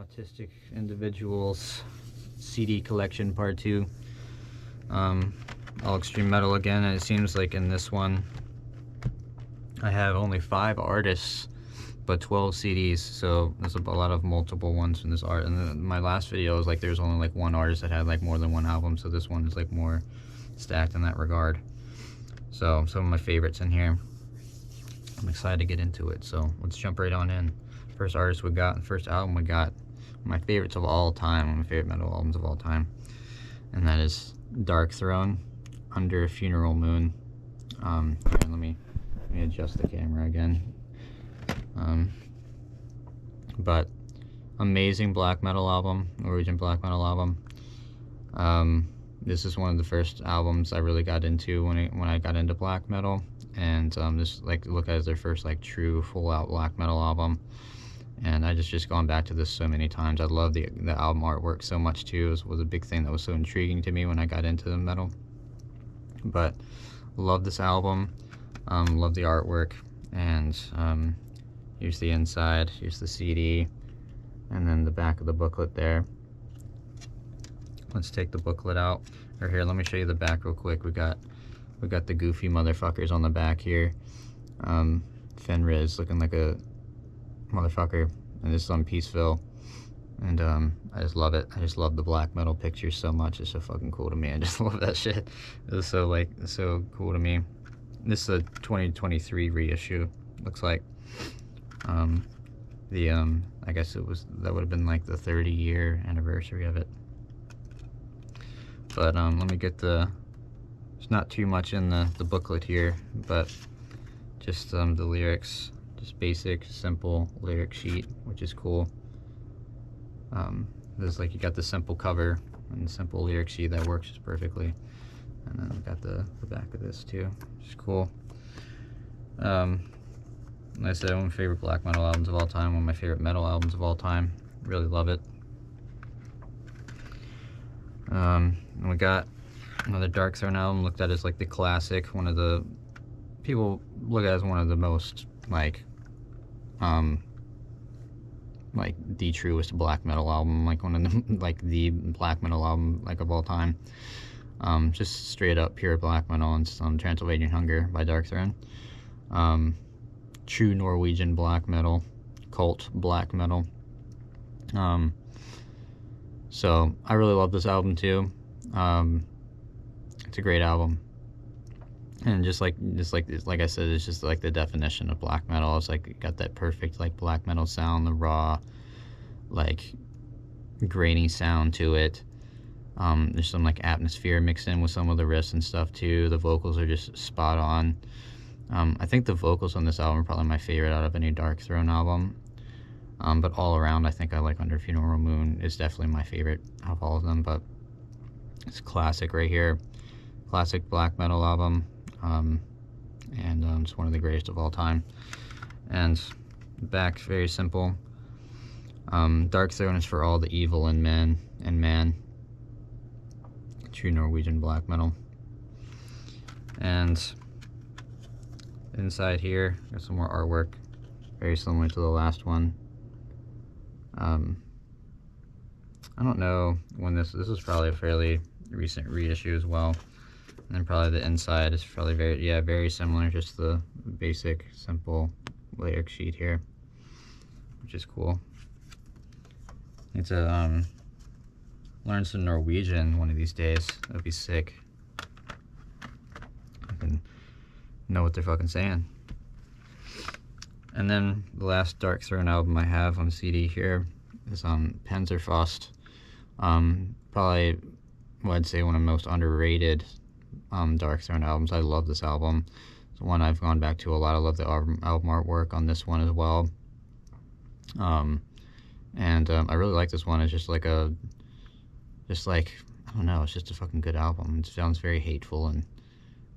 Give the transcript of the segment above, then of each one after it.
Autistic Individuals CD Collection Part 2. All extreme metal again, and it seems like in this one I have only 5 artists but 12 CDs, so there's a lot of multiple ones in this art. And my last video was like there's only like 1 artist that had like more than 1 album, so this one is like more stacked in that regard. So some of my favorites in here. I'm excited to get into it, so let's jump right on in. First artist we got, first album we got, my favorites of all time, one of my favorite metal albums of all time, and that is Darkthrone, Under a Funeral Moon. Here, let me adjust the camera again. But amazing black metal album, Norwegian black metal album. This is one of the first albums I really got into when I got into black metal, and this like look at it as their first like true full out black metal album. And I just gone back to this so many times. I love the album artwork so much too. It was a big thing that was so intriguing to me when I got into the metal. But love this album, love the artwork, and here's the inside, here's the CD, and then the back of the booklet there. Let's take the booklet out. Or here, let me show you the back real quick. We got the goofy motherfuckers on the back here. Fenriz looking like a motherfucker, and this is on Peaceville, and I just love it. I just love the black metal pictures so much. It's so fucking cool to me. I just love that shit. It was so like so cool to me. This is a 2023 reissue, looks like. I guess that would have been like the 30-year anniversary of it. But let me get there's not too much in the booklet here, but just the lyrics. Just basic, simple lyric sheet, which is cool. There's like you got the simple cover and the simple lyric sheet that works just perfectly. And then we got the back of this too, which is cool. Like I said, one of my favorite black metal albums of all time, one of my favorite metal albums of all time. Really love it. And we got another Darkthrone album, looked at as like the classic, one of the people look at as one of the most like the truest black metal album, like one of the like the black metal album like of all time. Just straight up pure black metal, and some Transylvanian Hunger by Darkthrone. True Norwegian black metal, cult black metal. So I really love this album too. It's a great album. And just like I said, it's just like the definition of black metal. It's like it got that perfect like black metal sound, the raw, like grainy sound to it. There's some like atmosphere mixed in with some of the riffs and stuff too. The vocals are just spot on. I think the vocals on this album are probably my favorite out of any Darkthrone album. But all around, I think I like Under Funeral Moon is definitely my favorite out of all of them. But it's classic right here, classic black metal album. And it's one of the greatest of all time. And back, very simple. Darkthrone is for all the evil in men and man. True Norwegian black metal. And inside here, there's some more artwork, very similar to the last one. I don't know when this was probably a fairly recent reissue as well. And then probably the inside is probably very similar, just the basic, simple lyric sheet here, which is cool. Need to learn some Norwegian one of these days. That'd be sick. I can know what they're fucking saying. And then the last Darkthrone album I have on CD here is Panzerfaust. Probably what I'd say one of the most underrated Darkthrone albums. I love this album. It's one I've gone back to a lot. I love the album artwork on this one as well. I really like this one. It's just like I don't know, it's just a fucking good album. It sounds very hateful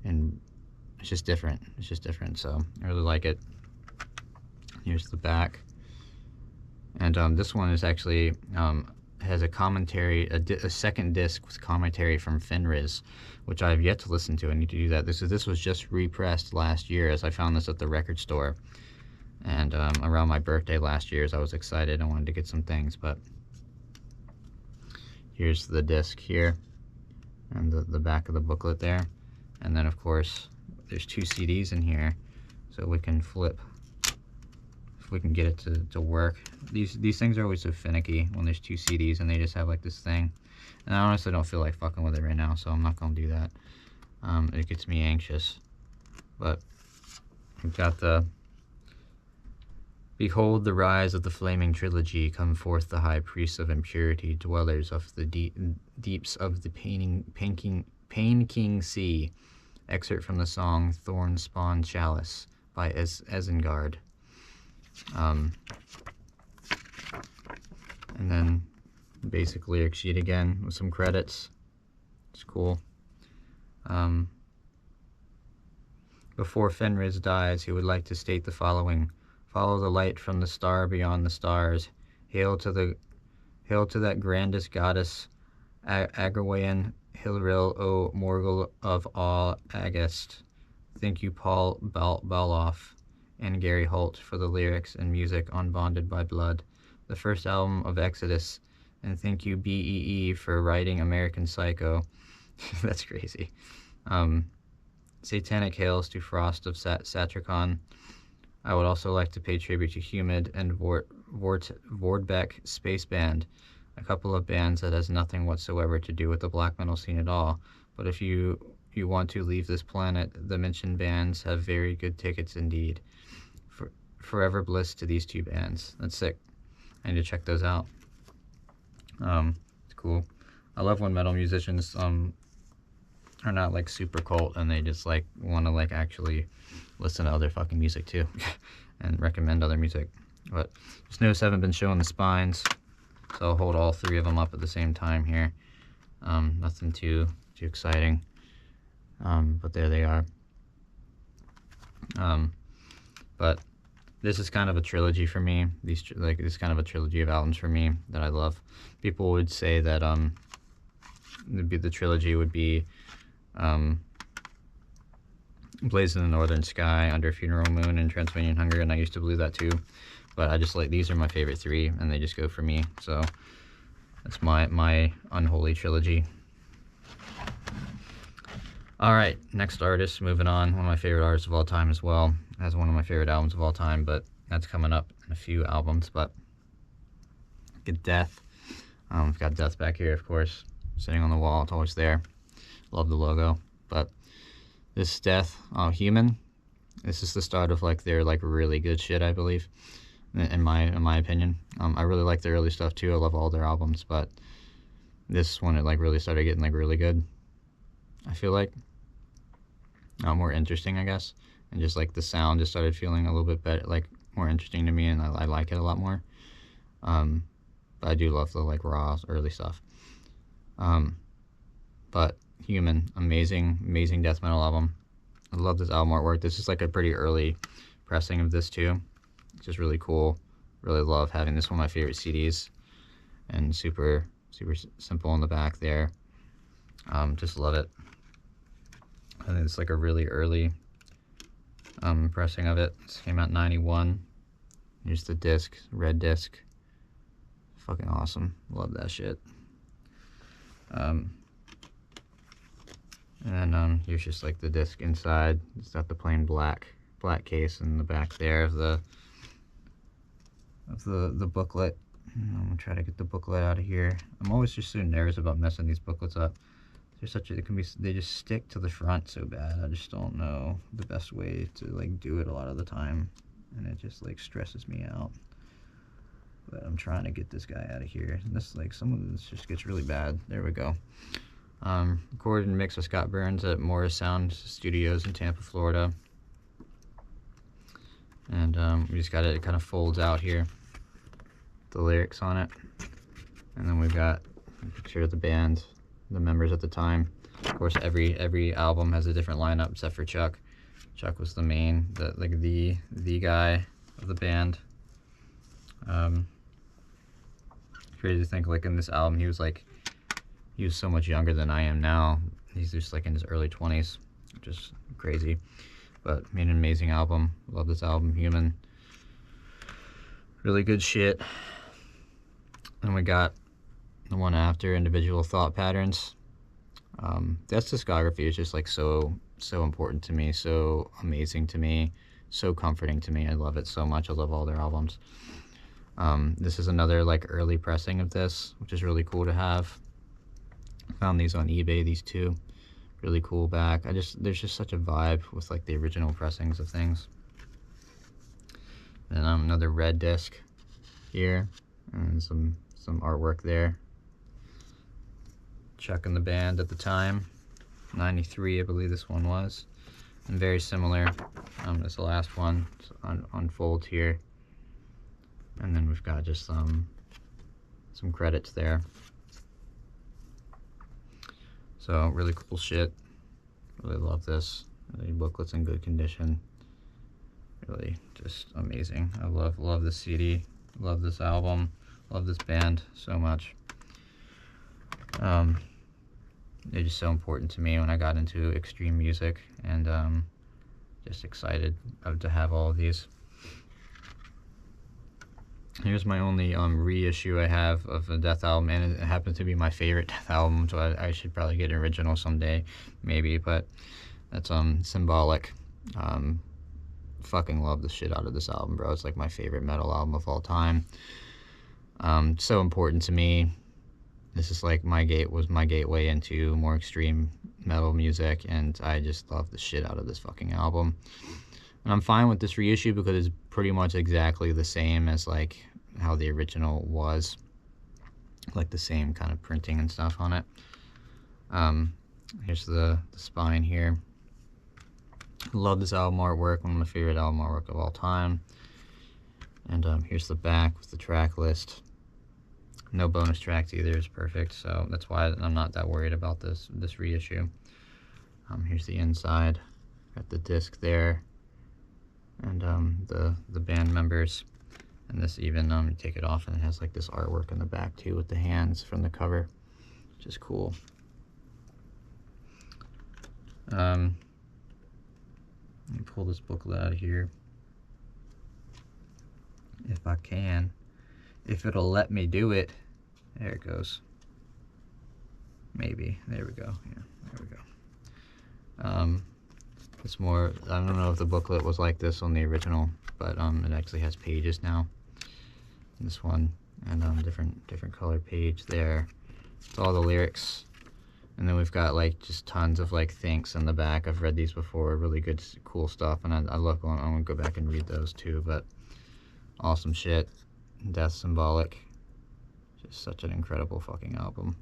and it's just different. It's just different, so I really like it. Here's the back. And this one is actually has a commentary, a second disc with commentary from Fenriz, which I've yet to listen to. I need to do that. This was just repressed last year, as I found this at the record store. And around my birthday last year, as I was excited, I wanted to get some things, but here's the disc here, and the back of the booklet there. And then of course there's 2 CDs in here, so we can flip, if we can get it to work. These things are always so finicky when there's 2 CDs and they just have like this thing. And I honestly don't feel like fucking with it right now, so I'm not gonna do that. It gets me anxious. But we've got the Behold the rise of the flaming trilogy, come forth the high priests of impurity, dwellers of the deeps of the Pain King Sea. Excerpt from the song Thorn Spawn Chalice by Isengard. And then basic lyric sheet again with some credits. It's cool. Before Fenris dies, he would like to state the following. Follow the light from the star beyond the stars. Hail to that grandest goddess, Agawain Hilril, O Morgul of all Agast. Thank you, Paul Baloff and Gary Holt, for the lyrics and music on Bonded by Blood, the first album of Exodus. And thank you, BEE, for writing American Psycho. That's crazy. Satanic hails to Frost of Satricon. I would also like to pay tribute to Humid and Vordbeck Space Band, a couple of bands that has nothing whatsoever to do with the black metal scene at all. But if you want to leave this planet, the mentioned bands have very good tickets indeed. Forever bliss to these 2 bands. That's sick. I need to check those out. It's cool. I love when metal musicians are not like super cult and they just like want to like actually listen to other fucking music too and recommend other music. But just notice I haven't been showing the spines, so I'll hold all 3 of them up at the same time here. Nothing too exciting, but there they are. But this is kind of a trilogy for me. This is kind of a trilogy of albums for me that I love. People would say that the trilogy would be Blaze in the Northern Sky, Under Funeral Moon, and Transylvanian Hunger, and I used to believe that too. But I just like, these are my favorite 3, and they just go for me. So that's my unholy trilogy. Alright, next artist, moving on. One of my favorite artists of all time as well. Has one of my favorite albums of all time, but that's coming up in a few albums. But get Death. We've got Death back here, of course, sitting on the wall. It's always there. Love the logo. But this Death, Human. This is the start of like their like really good shit, I believe, in my opinion. I really like the early stuff too. I love all their albums, but this one, it like really started getting like really good. I feel like more interesting, I guess, and just like the sound just started feeling a little bit better, like more interesting to me, and I like it a lot more. But I do love the like raw early stuff. But Human, amazing death metal album. I love this album artwork. This is like a pretty early pressing of this too. It's just really cool. Really love having this one of my favorite CDs, and super simple in the back there. Just love it. I think it's like a really early pressing of it. This came out in '91. Here's the disc, red disc. Fucking awesome. Love that shit. And then here's just like the disc inside. It's got the plain black case in the back there of the booklet. I'm gonna try to get the booklet out of here. I'm always just so nervous about messing these booklets up. They just stick to the front so bad. I just don't know the best way to like do it a lot of the time, and it just like stresses me out. But I'm trying to get this guy out of here. And this like some of this just gets really bad. There we go. Recorded and mixed with Scott Burns at Morris Sound Studios in Tampa, Florida. And we just got it kind of folds out here, the lyrics on it, and then we've got a picture of the band, the members at the time. Of course, every album has a different lineup except for Chuck. Chuck was the main, the guy of the band. Crazy to think, like in this album, he was so much younger than I am now. He's just like in his early 20s, which is crazy. But made an amazing album. Love this album, Human. Really good shit. And we got the one after, Individual Thought Patterns. Death's discography is just like so important to me, so amazing to me, so comforting to me. I love it so much. I love all their albums. This is another like early pressing of this, which is really cool to have. Found these on eBay, these two. Really cool back. There's just such a vibe with like the original pressings of things. And another red disc here, and some artwork there. Chuck in the band at the time, 93 I believe this one was, and very similar as the last one. So unfolds here, and then we've got just some credits there. So really cool shit. Really love this. The booklet's in good condition. Really just amazing. I love this CD. Love this album. Love this band so much. They're just so important to me when I got into extreme music, and just excited to have all of these. Here's my only reissue I have of a Death album, and it happens to be my favorite Death album, so I should probably get an original someday, maybe, but that's Symbolic. Fucking love the shit out of this album, bro. It's like my favorite metal album of all time. So important to me. This is like my gateway into more extreme metal music, and I just love the shit out of this fucking album. And I'm fine with this reissue because it's pretty much exactly the same as like how the original was, like the same kind of printing and stuff on it. Here's the spine here. Love this album artwork, one of my favorite album artwork of all time. And here's the back with the track list. No bonus tracks either, is perfect, so that's why I'm not that worried about this reissue. Here's the inside, got the disc there, and the band members, and this even you take it off and it has like this artwork in the back too with the hands from the cover, which is cool. Let me pull this booklet out of here if I can, if it'll let me do it. There it goes. Maybe. There we go. Yeah, there we go. It's more, I don't know if the booklet was like this on the original, but it actually has pages now. This one, and different color page there. It's all the lyrics. And then we've got like just tons of like thanks in the back. I've read these before, really good, cool stuff, and I love going, I'm gonna go back and read those too, but awesome shit. Death Symbolic. Just such an incredible fucking album.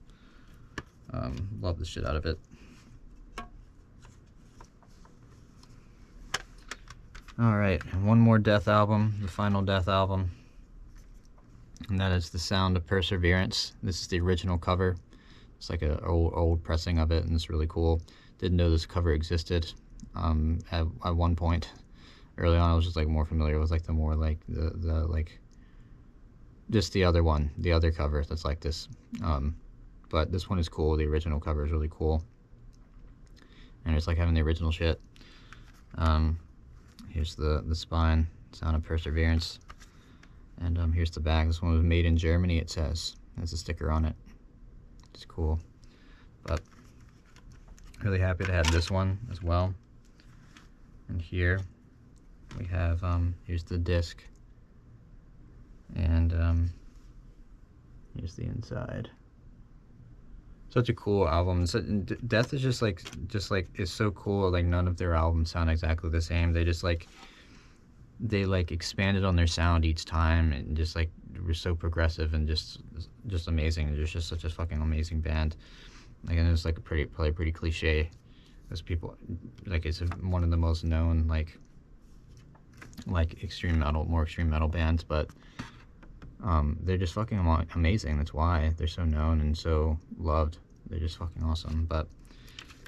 Love the shit out of it. Alright, one more Death album, the final Death album. And that is The Sound of Perseverance. This is the original cover. It's like an old pressing of it, and it's really cool. Didn't know this cover existed. At one point, early on, I was just like more familiar with like the more like the like just the other one, the other cover that's like this. But this one is cool. The original cover is really cool, and it's like having the original shit. Here's the spine, Sound of Perseverance, and here's the back. This one was made in Germany. It says has a sticker on it. It's cool, but really happy to have this one as well. And here we have here's the disc, and here's the inside. Such a cool album. Death is just like is so cool. Like none of their albums sound exactly the same. They just like expanded on their sound each time, and just like were so progressive and just amazing. They're just such a fucking amazing band. Like, and it's like probably pretty cliche, because people like it's one of the most known like extreme metal, more extreme metal bands, but they're just fucking amazing. That's why they're so known and so loved. They're just fucking awesome. But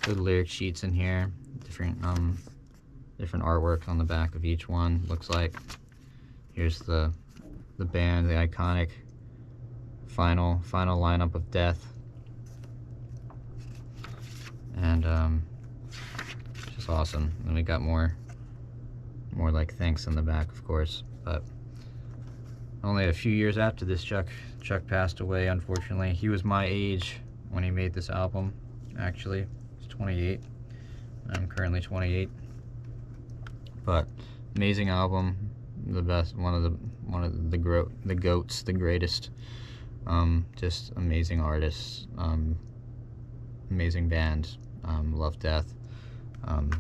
good lyric sheets in here, different artwork on the back of each one. Looks like here's the band, the iconic final lineup of Death, and just awesome. And we got more like thanks in the back, of course, but only a few years after this, Chuck passed away, unfortunately. He was my age when he made this album, actually. He's 28. I'm currently 28. But amazing album, the best, one of the goats, the greatest. Just amazing artists, amazing band. Love Death.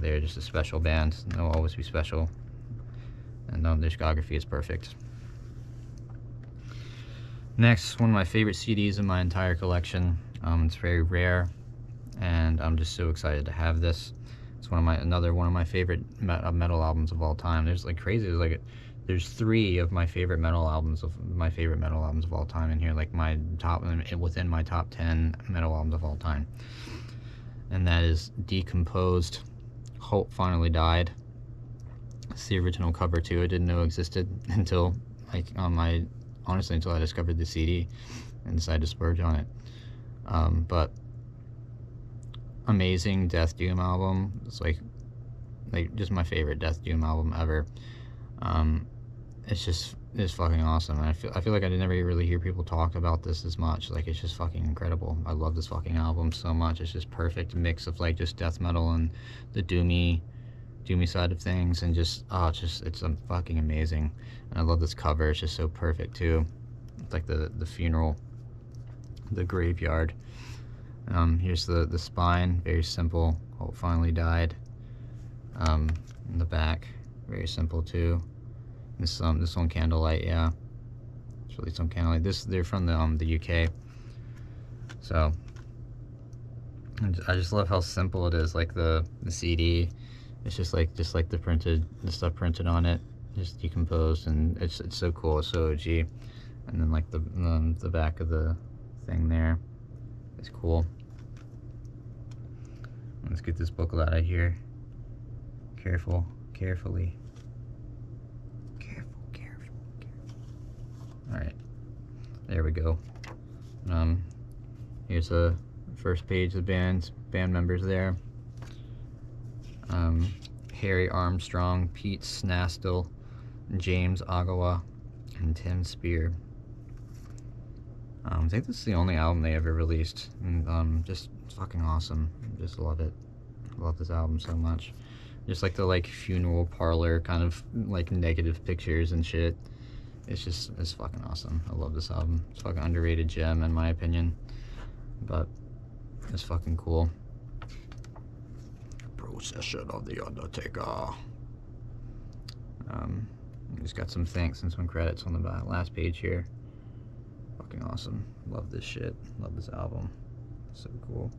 They're just a special band. They'll always be special. And their discography is perfect. Next, one of my favorite CDs in my entire collection. It's very rare, and I'm just so excited to have this. It's another one of my favorite metal albums of all time. There's like crazy. There's 3 of my favorite metal albums of all time in here, like my top, within my top 10 metal albums of all time. And that is Decomposed. Hope Finally Died. It's the original cover too. I didn't know existed until honestly until I discovered the CD and decided to splurge on it. But amazing Death Doom album. It's like just my favorite Death Doom album ever. It's fucking awesome. And I feel like I never really hear people talk about this as much. Like, it's just fucking incredible. I love this fucking album so much. It's just perfect mix of like just death metal and the doomy side of things, and just it's fucking amazing. And I love this cover. It's just so perfect too. It's like the funeral, the graveyard. Here's the spine, very simple. Hope Finally Died. In the back, very simple too. This one Candlelight, yeah. It's really some Candlelight. They're from the UK. So I just love how simple it is. Like the CD, it's just like the stuff printed on it, just decomposed, and it's so cool. It's so OG. And then like the back of the thing there is cool. Let's get this booklet out of here. Carefully. Alright, there we go. Here's the first page of band members there. Harry Armstrong, Pete Snastel, James Agawa, and Tim Spear. I think this is the only album they ever released, and just fucking awesome. Just love it. Love this album so much. Just like the funeral parlor kind of negative pictures and shit. It's fucking awesome. I love this album. It's a fucking underrated gem in my opinion, but it's fucking cool. Procession of the Undertaker. Just got some thanks and some credits on the last page here. Fucking awesome. Love this shit. Love this album. So cool.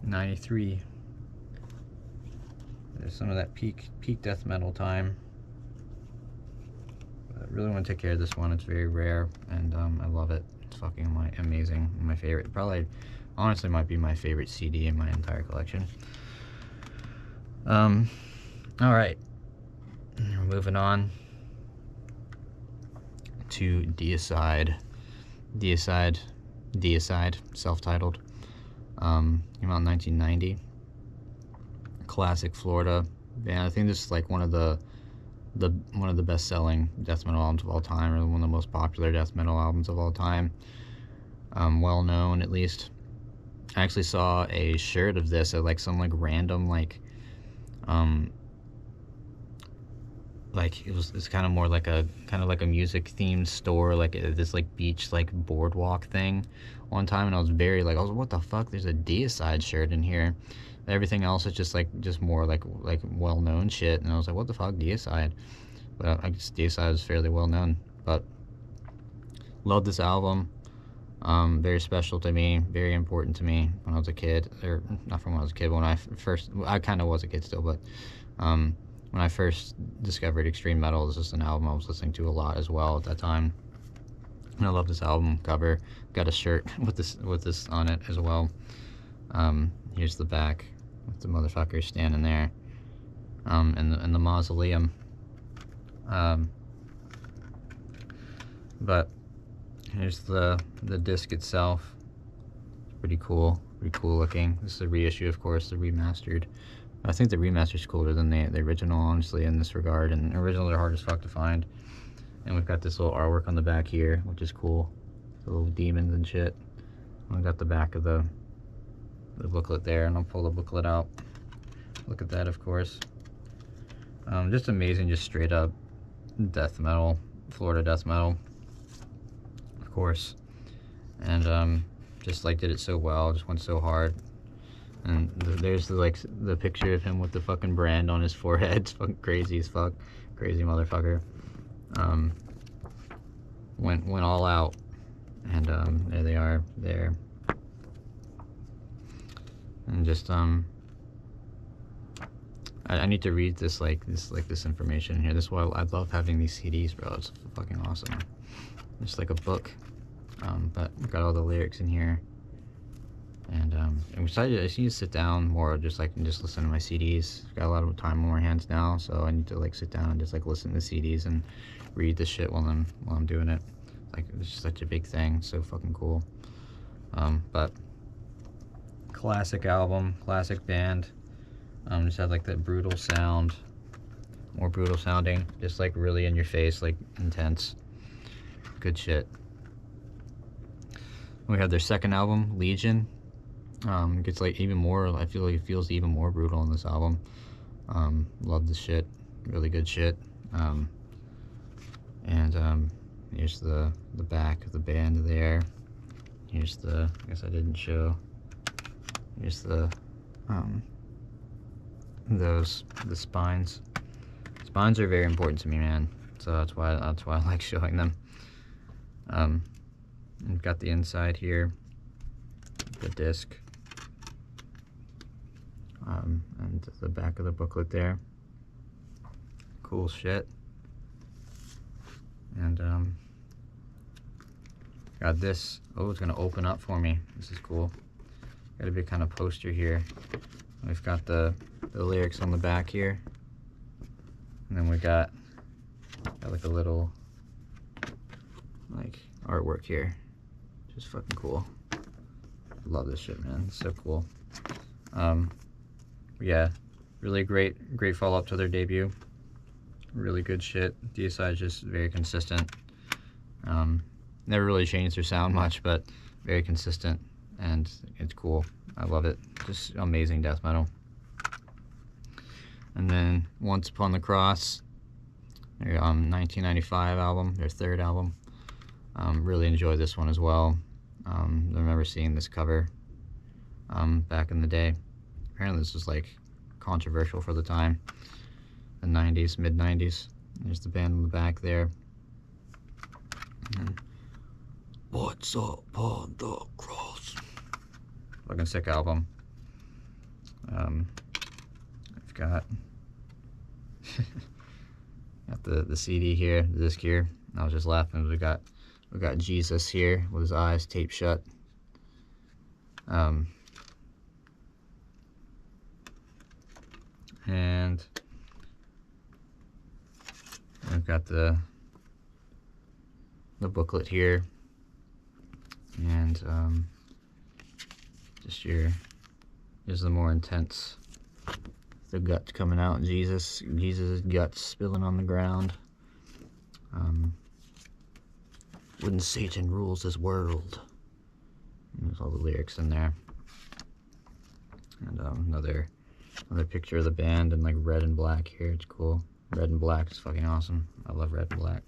93. There's some of that peak death metal time. I really want to take care of this one. It's very rare, and I love it. It's fucking amazing. My favorite. Probably, honestly, might be my favorite CD in my entire collection. Alright. We're moving on to Deicide. Deicide, self-titled. Came out in 1990. Classic Florida band. I think this is one of the best-selling death metal albums of all time, or one of the most popular death metal albums of all time. Well known, at least. I actually saw a shirt of this at some random it's kind of more like a music themed store, this beach boardwalk thing one time, and I was what the fuck, there's a Deicide shirt in here. Everything else is just more well-known shit, and I was like, what the fuck, Deicide? But I guess Deicide is fairly well-known. But love this album. Very special to me, very important to me when I was a kid, or not from when I was a kid, but when I kind of was a kid still, but when I first discovered extreme metal, this is an album I was listening to a lot as well at that time. And I love this album cover. Got a shirt with this on it as well. Here's the back with the motherfucker standing there, in the mausoleum. But here's the disc itself. It's pretty cool looking. This is a reissue, of course, the remastered. I think the remastered's cooler than the original, honestly, in this regard. And originals are hard as fuck to find. And we've got this little artwork on the back here, which is cool. The little demons and shit. And we got the back of the booklet there, and I'll pull the booklet out. Look at that, of course. Just amazing, just straight up death metal, Florida death metal, of course. And just like did it so well, just went so hard. And there's the picture of him with the fucking brand on his forehead. It's fucking crazy as fuck, crazy motherfucker. Went all out, and there they are there. And just I need to read this this information here. This is why I love having these CDs, bro. It's fucking awesome. It's like a book, but we got all the lyrics in here. And I decided I just need to sit down more, just listen to my CDs. Got a lot of time on my hands now, so I need to like sit down and just like listen to the CDs and read the shit while I'm doing it. Like, it's just such a big thing, so fucking cool. But classic album, classic band. Just had like that brutal sound, more brutal sounding, just like really in your face, like intense. Good shit. We have their second album, Legion. Gets like even more, I feel like it feels even more brutal on this album. Love the shit, really good shit. Here's the back of the band there. Here's I guess I didn't show. Here's the spines. Spines are very important to me, man. So that's why I like showing them. We've got the inside here, the disc, and the back of the booklet there. Cool shit. And got this. Oh, it's gonna open up for me. This is cool. Got a big kind of poster here. We've got the lyrics on the back here, and then we got like a little like artwork here. Just fucking cool. Love this shit, man. It's so cool. Yeah, really great follow-up to their debut. Really good shit. Deicide just very consistent. Never really changed their sound much, but very consistent, and it's cool. I love it. Just amazing death metal. And then Once Upon the Cross, their 1995 album, their third album. Really enjoyed this one as well. I remember seeing this cover back in the day. Apparently this was like controversial for the time. The 90s, mid-90s. There's the band on the back there. And What's Up on the Cross? Fucking sick album. I've got the CD here, the disc here. I was just laughing. We got Jesus here with his eyes taped shut. And we've got the booklet here, and here's the more intense, the guts coming out. Jesus' guts spilling on the ground. When Satan rules this world. And there's all the lyrics in there. And another picture of the band in like red and black here. It's cool. Red and black is fucking awesome. I love red and black.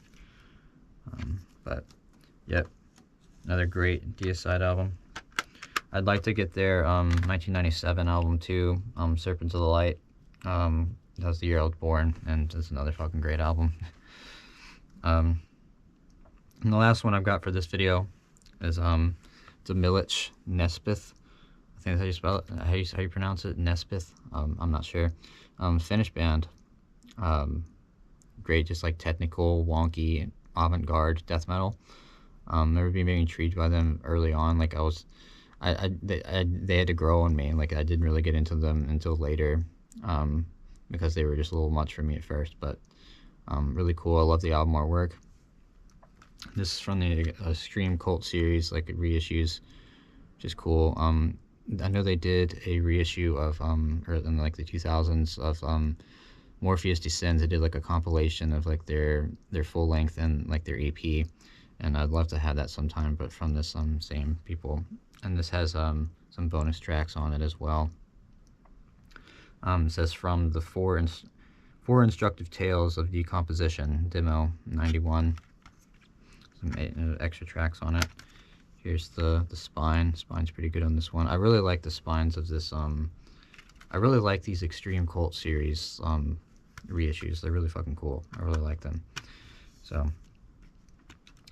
But yep, another great Deicide album. I'd like to get their 1997 album too, Serpents of the Light. That was the year I was born, and it's another fucking great album. And the last one I've got for this video is Demilich Nespith. I think that's how you spell it. How you pronounce it? Nespith. I'm not sure. Finnish band. Great, just like technical, wonky, avant-garde death metal. Never been very intrigued by them early on. Like they had to grow on me. Like I didn't really get into them until later, because they were just a little much for me at first. But really cool. I love the album artwork. This is from the Scream Cult series, like reissues, which is cool. I know they did a reissue of in like the 2000s of Morpheus Descends. They did like a compilation of like their full length and like their EP, and I'd love to have that sometime, but from this same people. And this has some bonus tracks on it as well. It says from the four instructive tales of decomposition, demo 91. Some extra tracks on it. Here's the spine. Spine's pretty good on this one. I really like the spines of this. I really like these Extreme Cult series reissues. They're really fucking cool. I really like them. So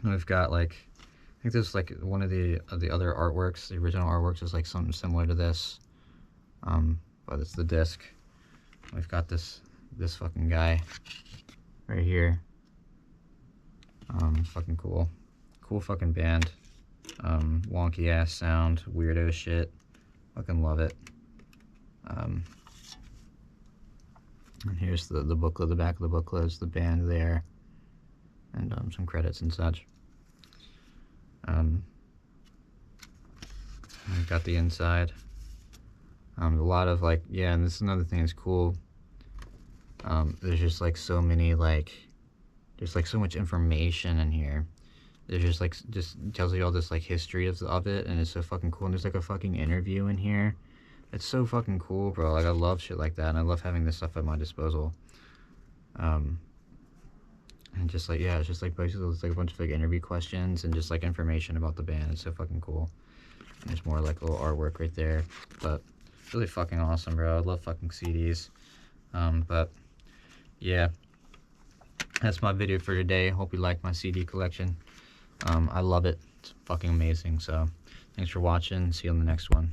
we've got like, I think this is like one of the other artworks. The original artworks is like something similar to this, but it's the disc. We've got this fucking guy right here. Fucking cool. Cool fucking band. Wonky ass sound, weirdo shit. Fucking love it. And here's the booklet. The back of the booklet is the band there, and some credits and such. We've got the inside. A lot of like, yeah, and this is another thing that's cool. There's just like so many like, there's like so much information in here. There's just like, just tells you all this like history of it, and it's so fucking cool. And there's like a fucking interview in here. It's so fucking cool, bro. Like I love shit like that, and I love having this stuff at my disposal. And just like, yeah, it's just like basically it's like a bunch of like interview questions and just like information about the band. It's so fucking cool. And there's more like little artwork right there, but really fucking awesome, bro. I love fucking CDs. But yeah, that's my video for today. Hope you like my CD collection. I love it. It's fucking amazing. So thanks for watching. See you on the next one.